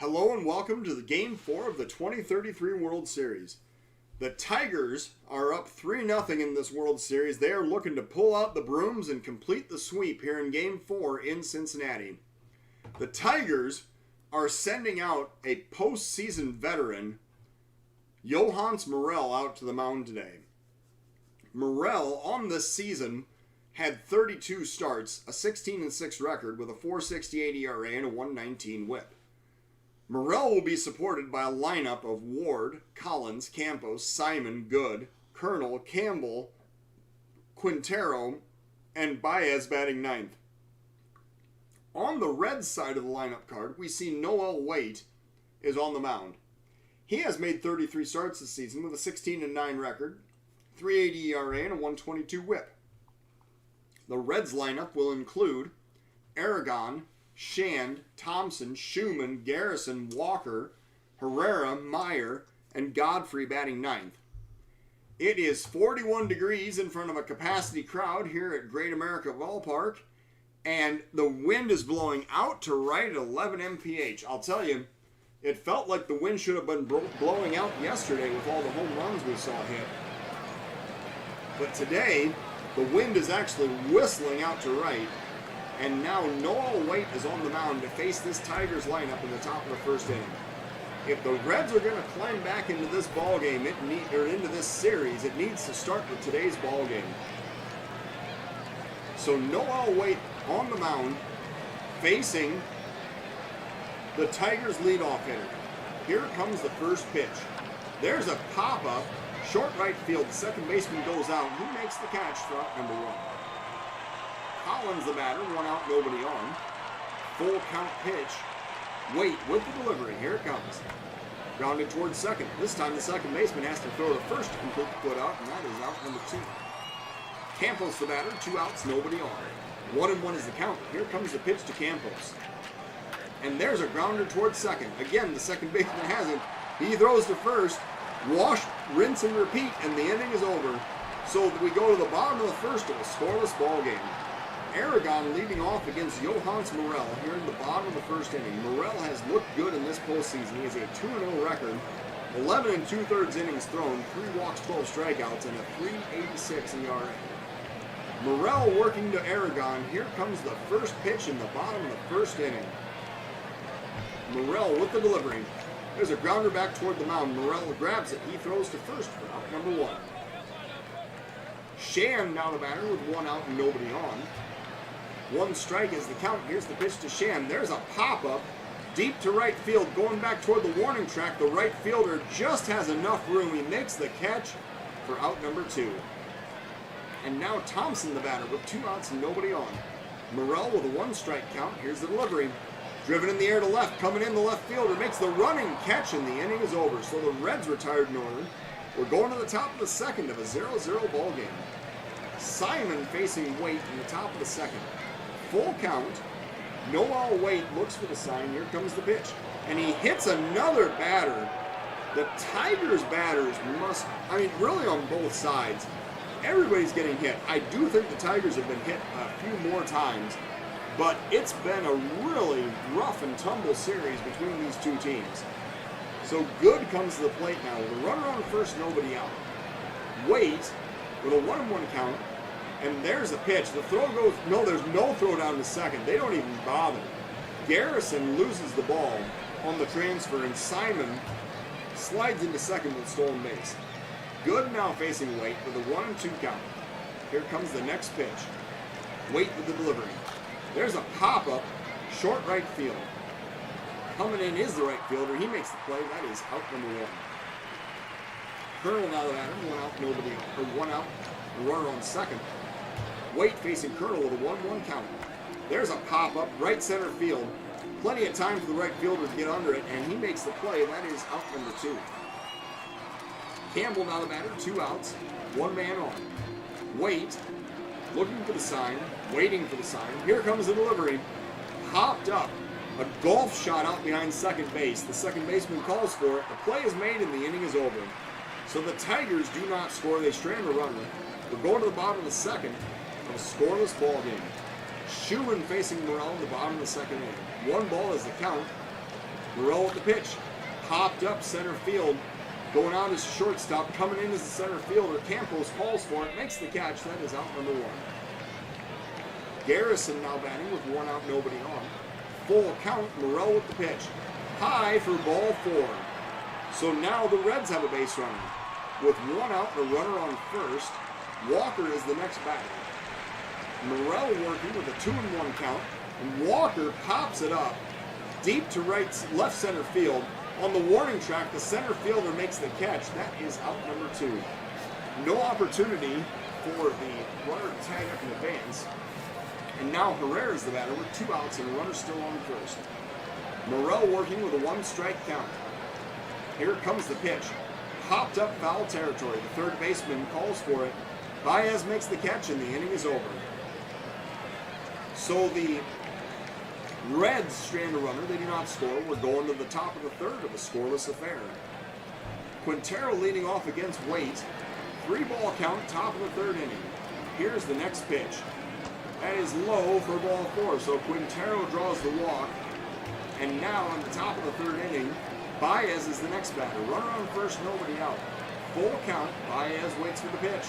Hello and welcome to the Game 4 of the 2033 World Series. The Tigers are up 3-0 in this World Series. They are looking to pull out the brooms and complete the sweep here in Game 4 in Cincinnati. The Tigers are sending out a postseason veteran, Yohannes Morel, out to the mound today. Morel, on this season, had 32 starts, a 16-6 record with a .468 ERA and a .119 WHIP. Morel will be supported by a lineup of Ward, Collins, Campos, Simon, Good, Colonel, Campbell, Quintero, and Baez batting ninth. On the Reds side of the lineup card, we see Noel Waite is on the mound. He has made 33 starts this season with a 16-9 record, .380 ERA, and a .122 WHIP. The Reds lineup will include Aragon, Shand, Thompson, Schumann, Garrison, Walker, Herrera, Meyer, and Godfrey batting ninth. It is 41 degrees in front of a capacity crowd here at Great America Ballpark, and the wind is blowing out to right at 11 mph. I'll tell you, it felt like the wind should have been blowing out yesterday with all the home runs we saw hit. But today, the wind is actually whistling out to right, and now Noel Waite is on the mound to face this Tigers lineup in the top of the first inning. If the Reds are going to climb back into this ball game, into this series, it needs to start with today's ball game. So Noel Waite on the mound, facing the Tigers leadoff hitter. Here comes the first pitch. There's a pop-up, short right field. The second baseman goes out. He makes the catch for out number one. Collins the batter, one out, nobody on. Full count pitch. Waite with the delivery. Here it comes. Grounded towards second. This time the second baseman has to throw to first to complete the put out, and that is out number two. Campos the batter, two outs, nobody on. 1-1 is the count. Here comes the pitch to Campos. And there's a grounder towards second. Again, the second baseman has it. He throws to first. Wash, rinse, and repeat, and the inning is over. So we go to the bottom of the first of a scoreless ball game. Aragon leading off against Yohannes Morel here in the bottom of the first inning. Morel has looked good in this postseason. He has a 2-0 record, 11 2/3 innings thrown, 3 walks, 12 strikeouts, and a .386 ERA. Morel working to Aragon. Here comes the first pitch in the bottom of the first inning. Morel with the delivery. There's a grounder back toward the mound. Morel grabs it. He throws to first for out number one. Shand now the batter with one out and nobody on. One strike is the count. Here's the pitch to Shand. There's a pop-up deep to right field. Going back toward the warning track. The right fielder just has enough room. He makes the catch for out number two. And now Thompson the batter with 2 outs and nobody on. Morel with a 1-strike count. Here's the delivery. Driven in the air to left, coming in the left fielder, makes the running catch, and the inning is over. So the Reds retired in order. We're going to the top of the second of a 0-0 ball game. Simon facing Waite in the top of the second. Full count. Noel Waite looks for the sign. Here comes the pitch. And he hits another batter. The Tigers batters really on both sides. Everybody's getting hit. I do think the Tigers have been hit a few more times. But it's been a really rough and tumble series between these two teams. So Good comes to the plate now with a runner on first, nobody out. Waite with a 1-1 count, and there's a pitch. The throw goes, there's no throw down to second. They don't even bother. Garrison loses the ball on the transfer, and Simon slides into second with stolen base. Good now facing Waite with a 1-2 count. Here comes the next pitch. Waite with the delivery. There's a pop-up, short right field. Coming in is the right fielder. He makes the play. That is out number one. Colonel now the batter, 1 out, nobody on. Or 1 out, runner on second. Waite facing Colonel with a 1-1 count. There's a pop-up, right center field. Plenty of time for the right fielder to get under it, and he makes the play. That is out number two. Campbell now the batter, 2 outs, 1 man on. Waite looking for the sign, waiting for the sign. Here comes the delivery. Hopped up. A golf shot out behind second base. The second baseman calls for it. The play is made and the inning is over. So the Tigers do not score. They strand a runner. We're going to the bottom of the second of a scoreless ball game. Schumann facing Morel in the bottom of the second inning. 1 ball is the count. Morel with the pitch. Popped up center field. Going out as shortstop. Coming in as the center fielder. Campos falls for it. Makes the catch. That is out number 1. Garrison now batting with 1 out, nobody on. Full count. Morel with the pitch. High for ball 4. So now the Reds have a base runner. With 1 out and a runner on first, Walker is the next batter. Morel working with a 2-1 count, and Walker pops it up deep to left center field. On the warning track, the center fielder makes the catch. That is out number 2. No opportunity for the runner to tag up in advance. And now Herrera is the batter with 2 outs and a runner still on first. Morel working with a 1-strike count. Here comes the pitch. Popped up foul territory. The third baseman calls for it. Baez makes the catch and the inning is over. So the Reds strand a runner. They do not score. We're going to the top of the third of a scoreless affair. Quintero leading off against Waite. 3-ball count, top of the third inning. Here's the next pitch. That is low for ball 4. So Quintero draws the walk. And now on the top of the third inning, Baez is the next batter. Runner on first, nobody out. Full count. Baez waits for the pitch.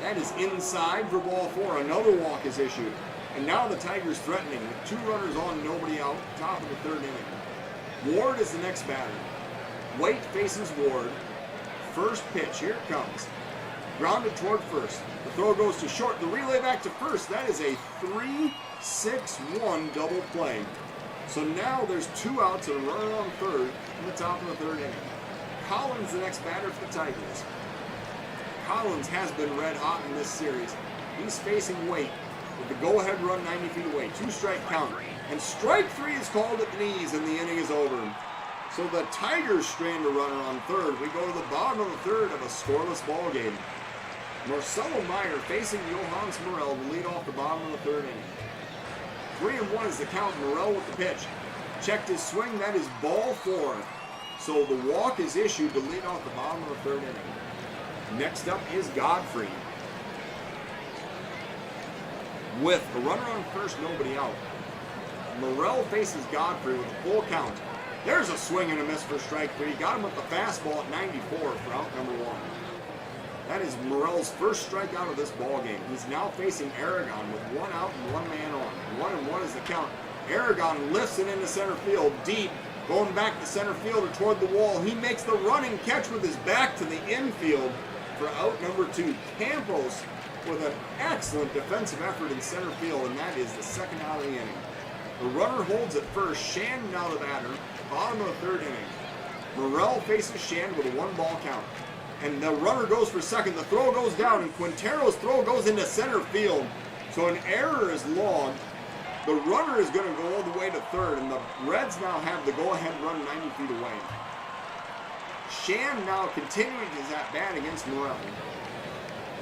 That is inside for ball 4. Another walk is issued. And now the Tigers threatening with 2 runners on, nobody out. Top of the third inning. Ward is the next batter. Waite faces Ward. First pitch. Here it comes. Grounded toward first. The throw goes to short. The relay back to first. That is a 3-6-1 double play. So now there's 2 outs and a runner on third in the top of the third inning. Collins the next batter for the Tigers. Collins has been red hot in this series. He's facing Waite with the go-ahead run 90 feet away. 2-strike count. And strike 3 is called at the knees and the inning is over. So the Tigers strand a runner on third. We go to the bottom of the third of a scoreless ball game. Marcelo Meyer facing Johans Morel to lead off the bottom of the third inning. 3-1 is the count. Morel with the pitch. Checked his swing. That is ball 4. So the walk is issued to lead off the bottom of the third inning. Next up is Godfrey. With a runner on first, nobody out. Morel faces Godfrey with a full count. There's a swing and a miss for strike 3. Got him with the fastball at 94 for out number 1. That is Morel's first strikeout of this ball game. He's now facing Aragon with 1 out and 1 man on. 1-1 is the count. Aragon lifts it into center field deep, going back to center fielder toward the wall. He makes the running catch with his back to the infield for out number 2. Campos with an excellent defensive effort in center field, and that is the second out of the inning. The runner holds at first. Shand now the batter. Bottom of the third inning. Morel faces Shand with a 1-ball count. And the runner goes for second. The throw goes down, and Quintero's throw goes into center field. So an error is logged. The runner is going to go all the way to third, and the Reds now have the go-ahead run 90 feet away. Shand now continuing his at-bat against Morel.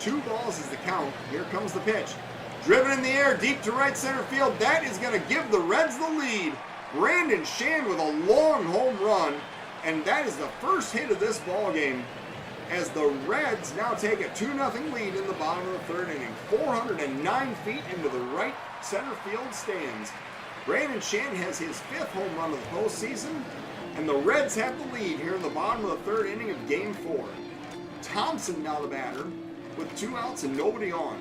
2 balls is the count. Here comes the pitch. Driven in the air, deep to right center field. That is going to give the Reds the lead. Brandon Shand with a long home run, and that is the first hit of this ball game, as the Reds now take a 2-0 lead in the bottom of the third inning. 409 feet into the right center field stands. Brandon Shand has his 5th home run of the postseason, and the Reds have the lead here in the bottom of the third inning of Game 4. Thompson now the batter with 2 outs and nobody on.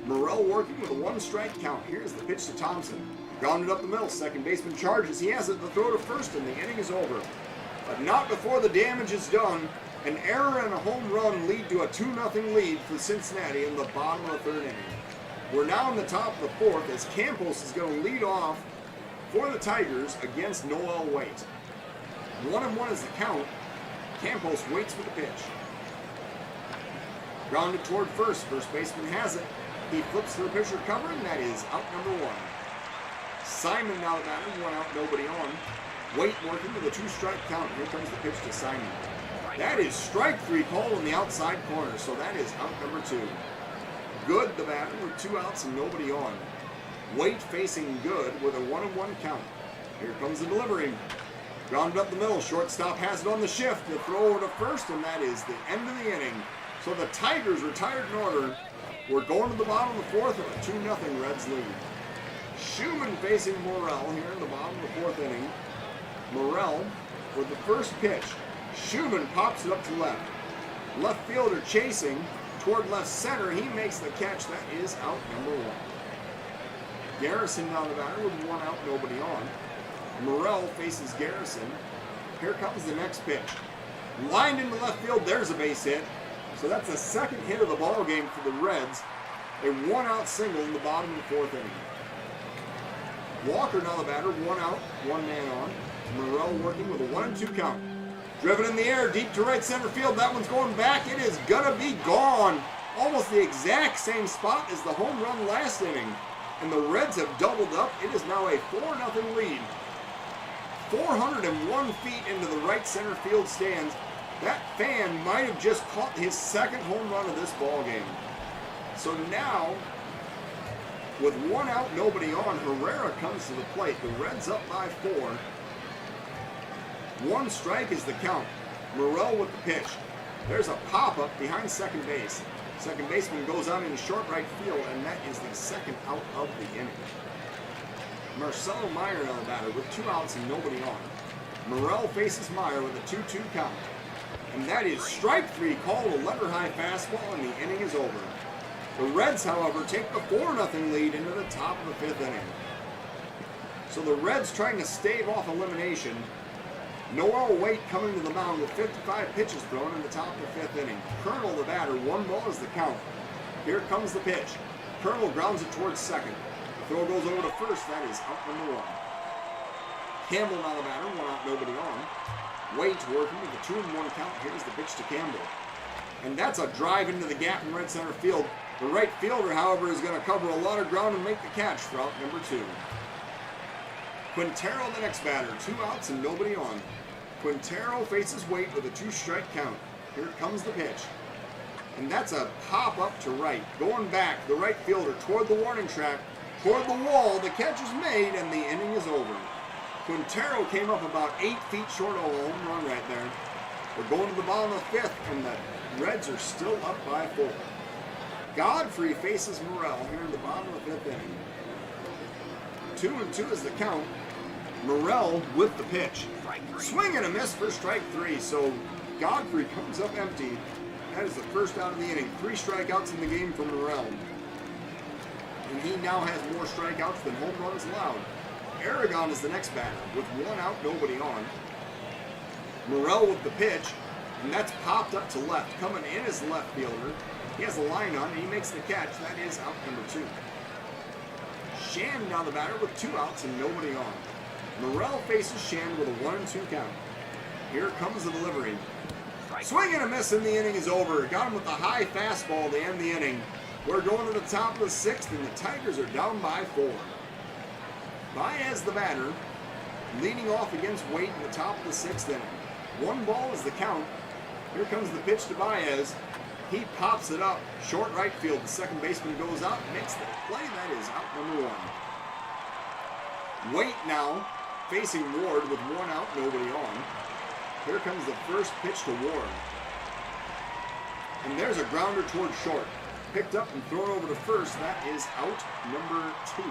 Morel working with a 1-strike count. Here's the pitch to Thompson. Grounded up the middle. Second baseman charges. He has it. The throw to first, and the inning is over. But not before the damage is done. An error and a home run lead to a 2-0 lead for Cincinnati in the bottom of the third inning. We're now in the top of the fourth as Campos is going to lead off for the Tigers against Noel Waite. 1-1 is the count. Campos waits for the pitch. Grounded toward first. First baseman has it. He flips to the pitcher cover, and that is out number 1. Simon now the batter. 1 out, nobody on. Waite working with a 2-strike count. Here comes the pitch to Simon. That is strike 3 called on the outside corner, so that is out number 2. Good, the batter, with 2 outs and nobody on. Waite facing Good with a 1-1 count. Here comes the delivery. Grounded up the middle. Shortstop has it on the shift. The throw over to first, and that is the end of the inning. So the Tigers retired in order. We're going to the bottom of the fourth of a 2-0 Reds lead. Schumann facing Morel here in the bottom of the 4th inning. Morrell with the first pitch. Schumann pops it up to left. Left fielder chasing toward left center. He makes the catch. That is out number 1. Garrison down the batter with 1 out, nobody on. Morrell faces Garrison. Here comes the next pitch. Lined into left field. There's a base hit. So that's the second hit of the ball game for the Reds. A 1-out single in the bottom of the 4th inning. Walker now the batter, 1 out, 1 man on. Morrell working with a 1-2 count. Driven in the air, deep to right center field. That one's going back. It is gonna be gone. Almost the exact same spot as the home run last inning. And the Reds have doubled up. It is now a 4-0 lead. 401 feet into the right center field stands. That fan might have just caught his second home run of this ball game. So now, with 1 out, nobody on, Herrera comes to the plate. The Reds up by 4. 1 strike is the count. Morrell with the pitch. There's a pop-up behind second base. Second baseman goes out into short right field, and that is the second out of the inning. Marcelo Meyer on the batter with 2 outs and nobody on. Morrell faces Meyer with a 2-2 count. And that is strike 3, called a letter-high fastball, and the inning is over. The Reds, however, take the 4-0 lead into the top of the 5th inning. So the Reds trying to stave off elimination. Noel Waite coming to the mound with 55 pitches thrown in the top of the 5th inning. Colonel the batter, 1 ball is the count. Here comes the pitch. Colonel grounds it towards second. The throw goes over to first. That is out number 1. Campbell now the batter, 1 out, nobody on. Waite working with a 2-1 count. Here's the pitch to Campbell. And that's a drive into the gap in right center field. The right fielder, however, is going to cover a lot of ground and make the catch for out number 2. Quintero, the next batter, 2 outs and nobody on. Quintero faces Waite with a 2-strike count. Here comes the pitch. And that's a pop up to right. Going back, the right fielder toward the warning track, toward the wall. The catch is made and the inning is over. Quintero came up about 8 feet short of a home run right there. We're going to the bottom of the 5th, and the Reds are still up by 4. Godfrey faces Morrell here in the bottom of the 5th inning. 2-2 is the count. Morrell with the pitch. Swing and a miss for strike 3, so Godfrey comes up empty. That is the first out of the inning. 3 strikeouts in the game for Morrell. And he now has more strikeouts than home runs allowed. Aragon is the next batter with 1 out, nobody on. Morrell with the pitch, and that's popped up to left. Coming in as left fielder. He has a line on, and he makes the catch. That is out number 2. Shan now the batter with 2 outs and nobody on. Morrell faces Shan with a 1-2 count. Here comes the delivery. Swing and a miss, and the inning is over. Got him with a high fastball to end the inning. We're going to the top of the 6th, and the Tigers are down by 4. Baez the batter, leading off against Waite in the top of the 6th inning. 1 ball is the count. Here comes the pitch to Baez. He pops it up, short right field. The second baseman goes out, makes the play. That is out number 1. Waite now facing Ward with 1 out, nobody on. Here comes the first pitch to Ward. And there's a grounder towards short. Picked up and thrown over to first. That is out number 2.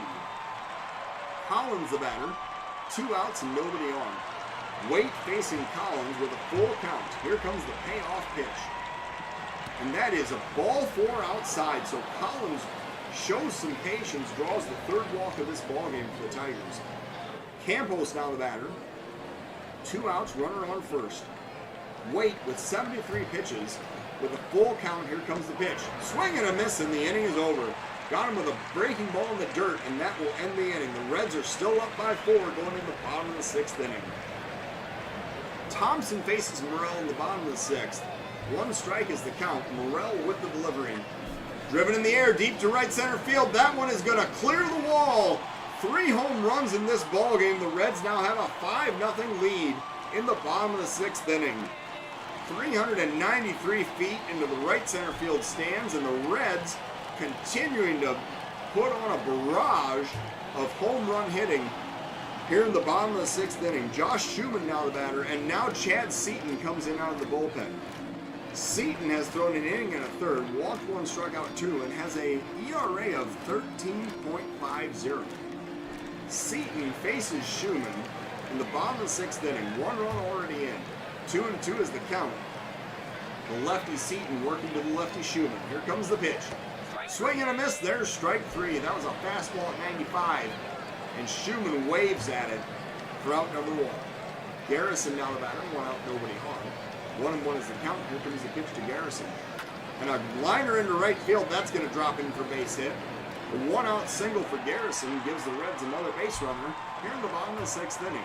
Collins the batter, 2 outs and nobody on. Waite facing Collins with a full count. Here comes the payoff pitch. And that is a ball 4 outside, so Collins shows some patience, draws the 3rd walk of this ball game for the Tigers. Campos now the batter, 2 outs, runner on first. Waite with 73 pitches, with a full count. Here comes the pitch. Swing and a miss, and the inning is over. Got him with a breaking ball in the dirt, and that will end the inning. The Reds are still up by 4 going into the bottom of the 6th inning. Thompson faces Morrell in the bottom of the 6th. 1 strike is the count. Morrell with the delivery. Driven in the air, deep to right center field. That one is going to clear the wall. 3 home runs in this ball game. The Reds now have a 5-0 lead in the bottom of the 6th inning. 393 feet into the right center field stands, and the Reds continuing to put on a barrage of home run hitting here in the bottom of the 6th inning. Josh Schumann now the batter, and now Chad Seaton comes in out of the bullpen. Seaton has thrown an inning and a third, walked 1, struck out 2, and has a ERA of 13.50. Seaton faces Schumann. in the bottom of the sixth inning. 1 run already in. 2-2 is the count. The lefty Seaton working to the lefty Schumann. Here comes the pitch. Swing and a miss. There's strike 3. That was a fastball at 95. And Schumann waves at it for out number 1. Garrison now the batter. 1 out, nobody on. 1-1 is the count. Here comes the pitch to Garrison. And a liner into right field. That's going to drop in for base hit. A 1 out single for Garrison gives the Reds another base runner here in the bottom of the 6th inning.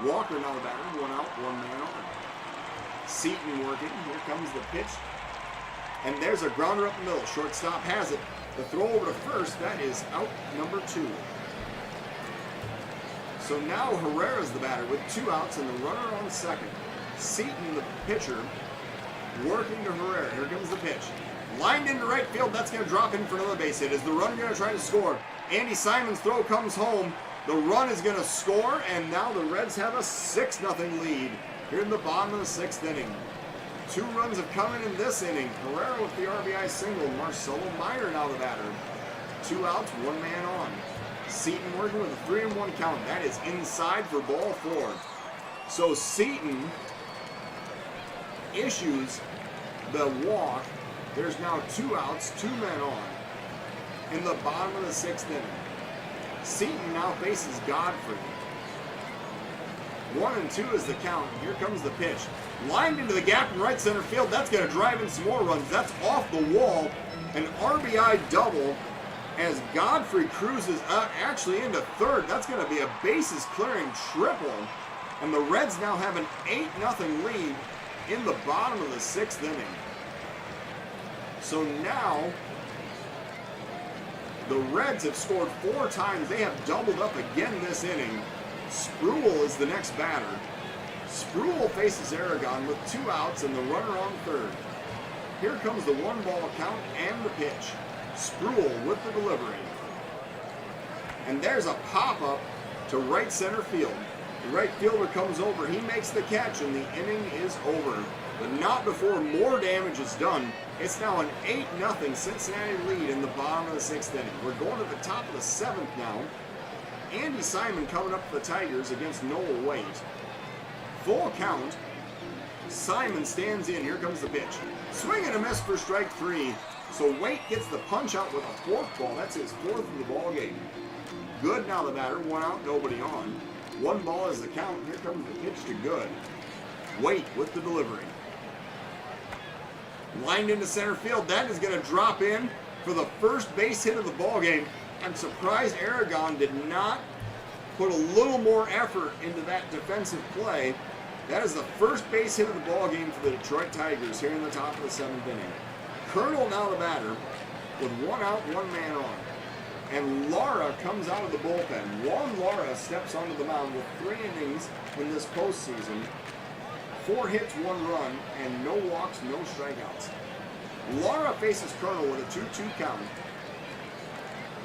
Walker now the batter. 1 out, 1 man on. Seaton working. Here comes the pitch. And there's a grounder up the middle. Shortstop has it. The throw over to first. That is out number 2. So now Herrera's the batter with 2 outs and the runner on second. Seaton, the pitcher, working to Herrera. Here comes the pitch. Lined into right field. That's going to drop in for another base hit. Is the runner going to try to score? Andy Simon's throw comes home. The run is going to score, and now the Reds have a 6-0 lead here in the bottom of the 6th inning. 2 runs have come in this inning. Herrera with the RBI single. Marcelo Meyer now the batter. 2 outs, 1 man on. Seaton working with a 3-1 count. That is inside for ball 4. So Seaton issues the walk. There's now 2 outs, 2 men on in the bottom of the 6th inning. Seaton now faces Godfrey. 1-2 is the count. Here comes the pitch. Lined into the gap in right center field. That's going to drive in some more runs. That's off the wall. An RBI double as Godfrey cruises actually into third. That's going to be a bases clearing triple. And the Reds now have an 8-0 lead in the bottom of the 6th inning. So now the Reds have scored 4 times. They have doubled up again this inning. Spruill is the next batter. Spruill faces Aragon with 2 outs and the runner on third. Here comes the 1-ball count and the pitch. Spruill with the delivery. And there's a pop-up to right center field. The right fielder comes over. He makes the catch and the inning is over. But not before more damage is done. It's now an 8-0 Cincinnati lead in the bottom of the 6th inning. We're going to the top of the 7th now. Andy Simon coming up for the Tigers against Noel Waite. Full count. Simon stands in. Here comes the pitch. Swing and a miss for strike 3. So Waite gets the punch out with a 4th ball. That's his 4th of the ball game. Good now the batter. 1 out, nobody on. 1 ball is the count. Here comes the pitch to Good. Waite with the delivery. Lined into center field. That is going to drop in for the first base hit of the ball game. I'm surprised Aragon did not put a little more effort into that defensive play. That is the first base hit of the ball game for the Detroit Tigers here in the top of the 7th inning. Colonel now the batter with 1 out, 1 man on. And Lara comes out of the bullpen. Juan Lara steps onto the mound with 3 innings in this postseason. 4 hits, 1 run, and no walks, no strikeouts. Lara faces Colonel with a 2-2 count.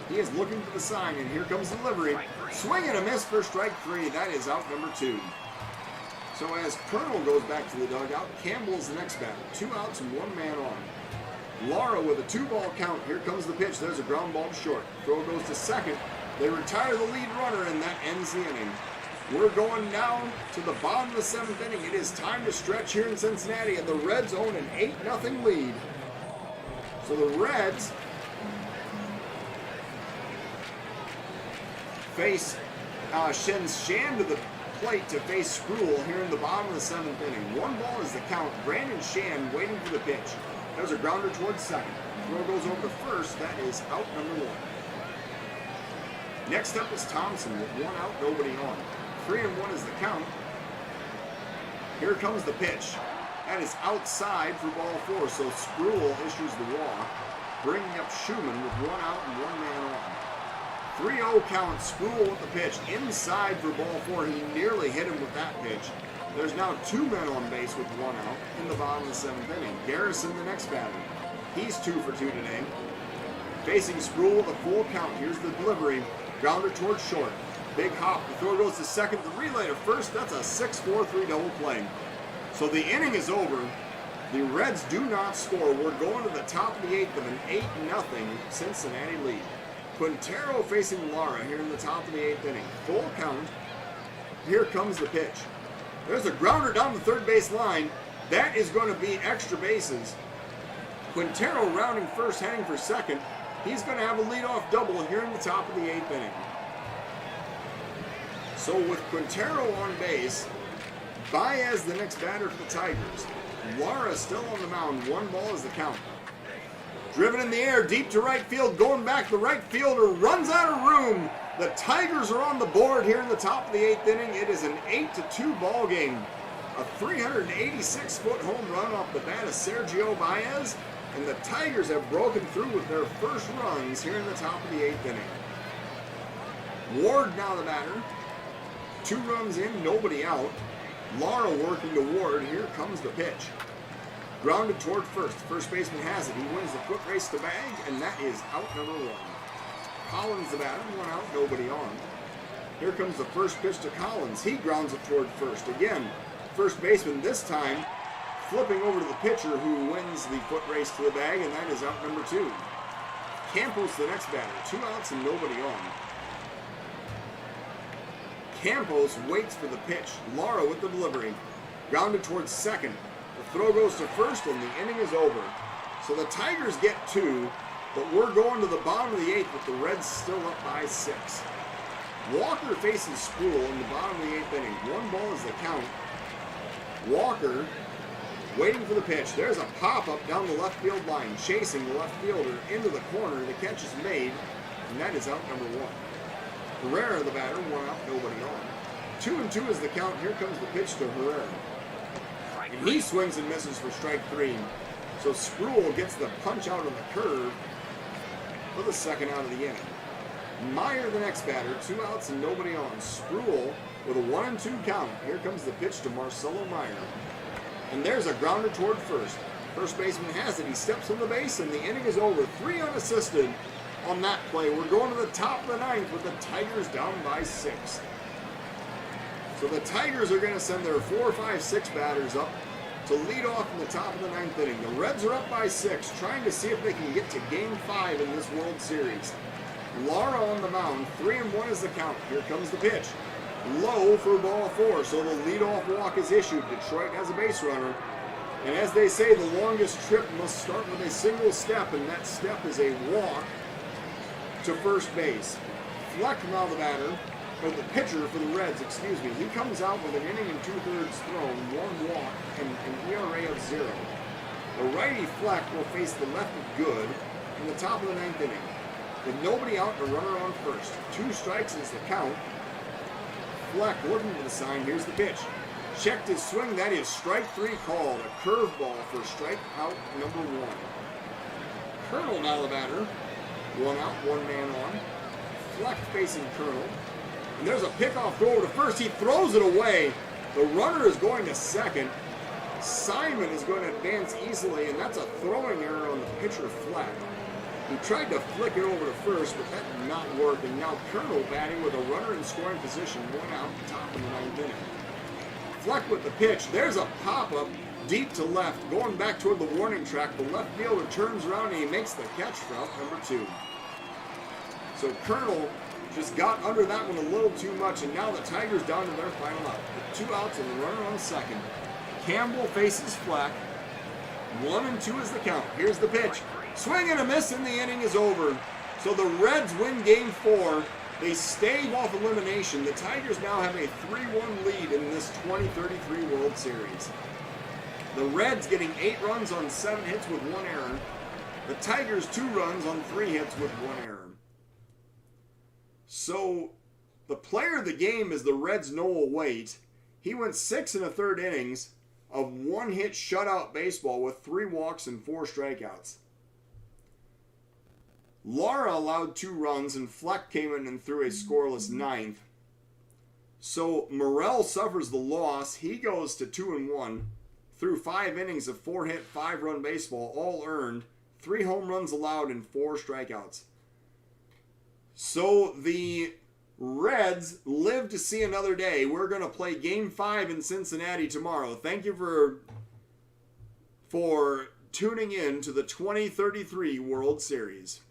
He is looking for the sign, and here comes the delivery. Swing and a miss for strike 3. That is out number 2. So as Colonel goes back to the dugout, Campbell is the next batter. 2 outs and 1 man on. Lara with a 2-ball count. Here comes the pitch. There's a ground ball to short. Throw goes to second. They retire the lead runner, and that ends the inning. We're going now to the bottom of the 7th inning. It is time to stretch here in Cincinnati, and the Reds own an 8-0 lead. So the Reds face sends Shan to the plate to face Spruill here in the bottom of the 7th inning. 1 ball is the count. Brandon Shan waiting for the pitch. There's a grounder towards second. Throw goes over to first. That is out number 1. Next up is Thompson with 1 out, nobody on. 3-1 is the count. Here comes the pitch. That is outside for ball 4. So Spruill issues the walk, bringing up Schumann with 1 out and 1 man on. 3-0 count. Spruill with the pitch inside for ball 4. He nearly hit him with that pitch. There's now 2 men on base with 1 out in the bottom of the 7th inning. Garrison, the next batter. He's 2 for 2 today. Facing Spruill with a full count. Here's the delivery. Grounder towards short. Big hop. The throw goes to second. The relay to first. That's a 6-4-3 double play. So the inning is over. The Reds do not score. We're going to the top of the 8th of an 8-0 Cincinnati lead. Quintero facing Lara here in the top of the 8th inning. Full count. Here comes the pitch. There's a grounder down the third base line. That is going to be extra bases. Quintero rounding first, heading for second. He's going to have a leadoff double here in the top of the 8th inning. So with Quintero on base, Baez the next batter for the Tigers. Lara still on the mound. 1 ball is the count. Driven in the air, deep to right field, going back. The right fielder runs out of room. The Tigers are on the board here in the top of the 8th inning. It is an 8-2 ball game. A 386-foot home run off the bat of Sergio Baez. And the Tigers have broken through with their first runs here in the top of the 8th inning. Ward now the batter. 2 runs in, nobody out. Lara working to Ward. Here comes the pitch. Grounded toward first. First baseman has it. He wins the foot race to bag, and that is out number 1. Collins the batter. 1 out, nobody on. Here comes the first pitch to Collins. He grounds it toward first. Again, first baseman this time flipping over to the pitcher who wins the foot race to the bag, and that is out number 2. Campos the next batter. 2 outs and nobody on. Campos waits for the pitch. Lara with the delivery. Grounded towards second. The throw goes to first and the inning is over. So the Tigers get 2, but we're going to the bottom of the 8th with the Reds still up by 6. Walker faces Sproul in the bottom of the 8th inning. 1 ball is the count. Walker waiting for the pitch. There's a pop-up down the left field line, chasing the left fielder into the corner. The catch is made, and that is out number 1. Herrera, the batter, 1 out, nobody on. 2-2 is the count. Here comes the pitch to Herrera. And he swings and misses for strike 3. So Sproul gets the punch out on the curve for the second out of the inning. Meyer, the next batter, 2 outs and nobody on. Sproul with a 1-2 count. Here comes the pitch to Marcelo Meyer. And there's a grounder toward first. First baseman has it. He steps on the base, and the inning is over. 3 unassisted on that play. We're going to the top of the 9th with the Tigers down by 6. So the Tigers are going to send their 4, 5, 6 batters up to lead off in the top of the 9th inning. The Reds are up by 6, trying to see if they can get to Game 5 in this World Series. Lara on the mound. 3-1 is the count. Here comes the pitch. Low for ball 4, so the leadoff walk is issued. Detroit has a base runner. And as they say, the longest trip must start with a single step, and that step is a walk to first base. Fleck now the batter, or the pitcher for the Reds, excuse me. He comes out with an inning and 2/3 thrown, 1 walk, and an ERA of 0. The righty Fleck will face the lefty Good in the top of the 9th inning. With nobody out and a runner on first. 2 strikes is the count. Fleck looking for the sign. Here's the pitch. Checked his swing. That is strike 3 called. A curveball for strikeout number 1. Colonel now the batter. 1 out, 1 man on. Fleck facing Colonel. And there's a pickoff throw to first. He throws it away. The runner is going to second. Simon is going to advance easily, and that's a throwing error on the pitcher Fleck. He tried to flick it over to first, but that did not work. And now Colonel batting with a runner in scoring position, 1 out, top of the 9th inning. Fleck with the pitch. There's a pop-up deep to left, going back toward the warning track. The left fielder turns around and he makes the catch for out number 2. So Colonel just got under that one a little too much, and now the Tigers down to their final out. With 2 outs and the runner on second. Campbell faces Fleck. 1-2 is the count. Here's the pitch. Swing and a miss, and the inning is over. So the Reds win Game 4. They stave off elimination. The Tigers now have a 3-1 lead in this 2033 World Series. The Reds getting 8 runs on 7 hits with 1 error. The Tigers 2 runs on 3 hits with 1 error. So the player of the game is the Reds' Noah Waite. He went 6 1/3 innings of 1-hit shutout baseball with 3 walks and 4 strikeouts. Lara allowed 2 runs, and Fleck came in and threw a scoreless 9th. So Morel suffers the loss. He goes to 2-1 through 5 innings of 4-hit, 5-run baseball, all earned, 3 home runs allowed, and 4 strikeouts. So the Reds live to see another day. We're going to play Game 5 in Cincinnati tomorrow. Thank you for tuning in to the 2033 World Series.